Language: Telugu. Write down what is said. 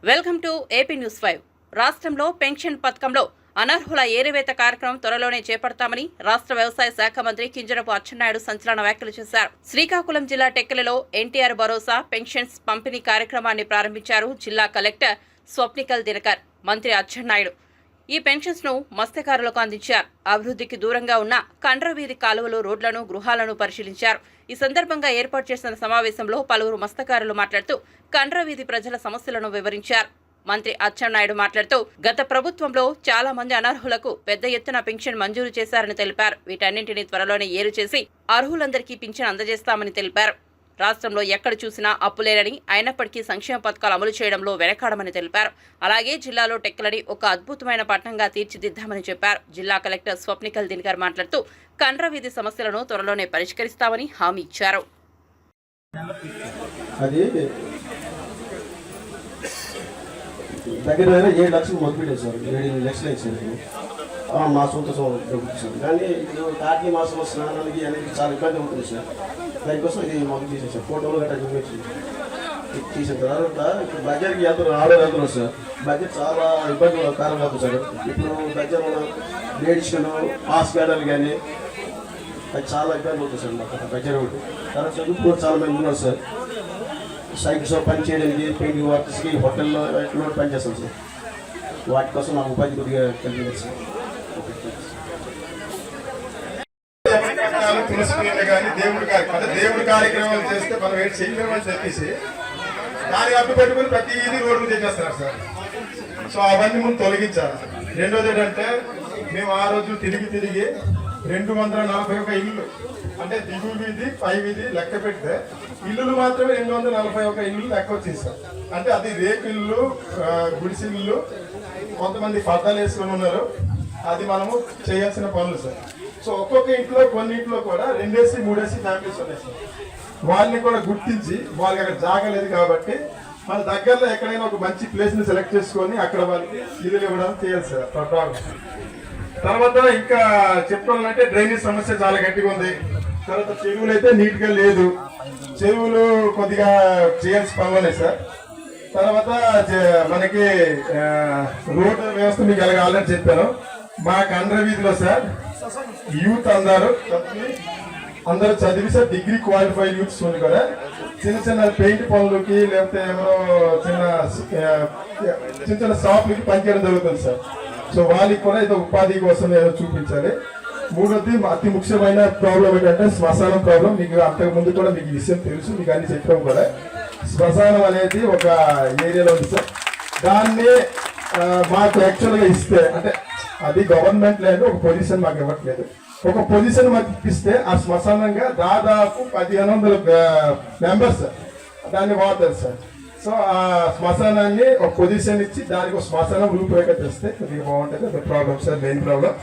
Welcome to AP news 5. రాష్ట్రంలో పెన్షన్ పథకంలో అనర్హుల ఏరివేత కార్యక్రమం త్వరలోనే చేపడతామని రాష్ట్ర వ్యవసాయ శాఖ మంత్రి కింజరాపు అచ్చెన్నాయుడు సంచలన వ్యాఖ్యలు చేశారు. శ్రీకాకుళం జిల్లా టెక్కలిలో ఎన్టీఆర్ భరోసా పెన్షన్స్ పంపిణీ కార్యక్రమాన్ని ప్రారంభించారు జిల్లా కలెక్టర్ స్వప్నికల్ దినకర్. మంత్రి అచ్చెన్నాయుడు ఈ పెన్షన్స్ ను మత్స్యకారులకు అందించారు. అభివృద్ధికి దూరంగా ఉన్న కండ్రవీధి కాలువలు, రోడ్లను, గృహాలను పరిశీలించారు. ఈ సందర్భంగా ఏర్పాటు చేసిన సమావేశంలో పలువురు మత్స్యకారులు మాట్లాడుతూ కండ్రవీధి ప్రజల సమస్యలను వివరించారు. మంత్రి అచ్చెన్నాయుడు మాట్లాడుతూ గత ప్రభుత్వంలో చాలా మంది అనర్హులకు పెద్ద ఎత్తున పింఛన్ మంజూరు చేశారని తెలిపారు. వీటన్నింటినీ త్వరలోనే ఏరు చేసి అర్హులందరికీ పింఛన్ అందజేస్తామని తెలిపారు. రాష్ట్రంలో ఎక్కడ చూసినా అప్పులేనని, అయినప్పటికీ సంక్షేమ పథకాలు అమలు చేయడంలో వెనకాడమని తెలిపారు. అలాగే జిల్లాలో టెక్కలని ఒక అద్భుతమైన పట్టణంగా తీర్చిదిద్దామని చెప్పారు. జిల్లా కలెక్టర్ స్వప్నికల్ దినకర్ మాట్లాడుతూ కండ్రవీధి సమస్యలను త్వరలోనే పరిష్కరిస్తామని హామీ ఇచ్చారు. దగ్గర 7 లక్షలు మొదలుపెట్టారు సార్. 7 లక్షలు ఇచ్చారు మా సొంత సార్. కానీ ఇప్పుడు కార్తీక మాసంలో స్నానానికి అనేది చాలా ఇబ్బంది అవుతుంది సార్. దానికోసం ఇది మొదలు తీసేసారు. ఫోటోలు గట్రా తీసిన తర్వాత ఇప్పుడు బడ్జెట్కి వెళ్తున్నారు సార్. బడ్జెట్ చాలా ఇబ్బంది కారణం అవుతుంది సార్. ఇప్పుడు దగ్గర లేడీస్ను పాస్ గార్డర్లు కానీ అది చాలా ఇబ్బంది అవుతుంది సార్. మాకు బడ్జెట్ ఒకటి తర్వాత చదువుకు చాలా మంది ఉన్నారు సార్. సైకిల్స్ పని చేయడానికి, పెయింటింగ్ వర్కర్స్కి హోటల్లో పనిచేస్తాం సార్. వాటి కోసం మాకు ఉపాధి కొద్దిగా కలిగింది సార్. దేవుడి కార్యక్రమాలు చేస్తే మనం ఏంటి చేయలేమని చెప్పేసి దాన్ని అడ్డు పెట్టుకుని ప్రతి ఇది రోడ్డు మీద చేస్తున్నారు సార్. సో అవన్నీ ముందు తొలగించాలి. రెండోది ఏంటంటే మేము ఆ రోజు తిరిగి 241 ఇల్లు అంటే దిగువ వీధి, పై వీధి లెక్క పెడితే ఇల్లులు మాత్రమే 241 ఇల్లు లెక్క వచ్చేసాం. అంటే అది రేకు ఇల్లు, గుడిసిల్లు, కొంతమంది పద్దాలు వేసుకొని ఉన్నారు. అది మనము చేయాల్సిన పనులు సార్. సో ఒక్కొక్క ఇంట్లో కొన్నింట్లో కూడా 2 3 ఫ్యామిలీస్ ఉన్నాయి సార్. వాళ్ళని కూడా గుర్తించి వాళ్ళకి అక్కడ జాగా లేదు కాబట్టి మన దగ్గరలో ఎక్కడైనా ఒక మంచి ప్లేస్ని సెలెక్ట్ చేసుకొని అక్కడ వాళ్ళకి ఇల్లు ఇవ్వడం చేయాలి సార్ ప్రాబ్లం. తర్వాత ఇంకా చెప్పాలంటే డ్రైనేజ్ సమస్య చాలా గట్టిగా ఉంది. తర్వాత చెరువులు అయితే నీట్గా లేదు. చెరువులు కొద్దిగా చేయాల్సిన పనులు సార్. తర్వాత మనకి రోడ్డు వ్యవస్థ మీకు ఎలాగ ఆల్రెడీ చెప్పాను. మా కండ్రవీధిలో సార్ యూత్ అందరూ చదివి సార్ డిగ్రీ క్వాలిఫైడ్ యూత్స్ ఉంది కూడా చిన్న పెయింట్ పనులకి లేకపోతే ఏమో చిన్న షాపులకి పనిచేయడం జరుగుతుంది సార్. సో వాళ్ళకి కూడా ఏదో ఉపాధి కోసం ఏదో చూపించాలి. మూడోది అతి ముఖ్యమైన ప్రాబ్లం ఏంటంటే శ్మశానం ప్రాబ్లం. మీకు అంతకు ముందు కూడా మీకు ఈ విషయం తెలుసు, మీకు అన్ని చెప్పడం కూడా. శ్మశానం అనేది ఒక ఏరియాలో ఉంది సార్. దాన్ని మాకు యాక్చువల్గా ఇస్తే అంటే అది గవర్నమెంట్ లేదు, ఒక పొజిషన్ మాకు ఇవ్వట్లేదు. ఒక పొజిషన్ మాకు ఇప్పిస్తే ఆ శ్మశానంగా దాదాపు 1500 మెంబర్స్ దాన్ని వాడతారు సార్. సో ఆ శ్మశానాన్ని ఒక పొజిషన్ ఇచ్చి దానికి ఒక శ్మశానం రూపురేఖ తెస్తే కొద్దిగా బాగుంటుంది. Problem sir, main problem.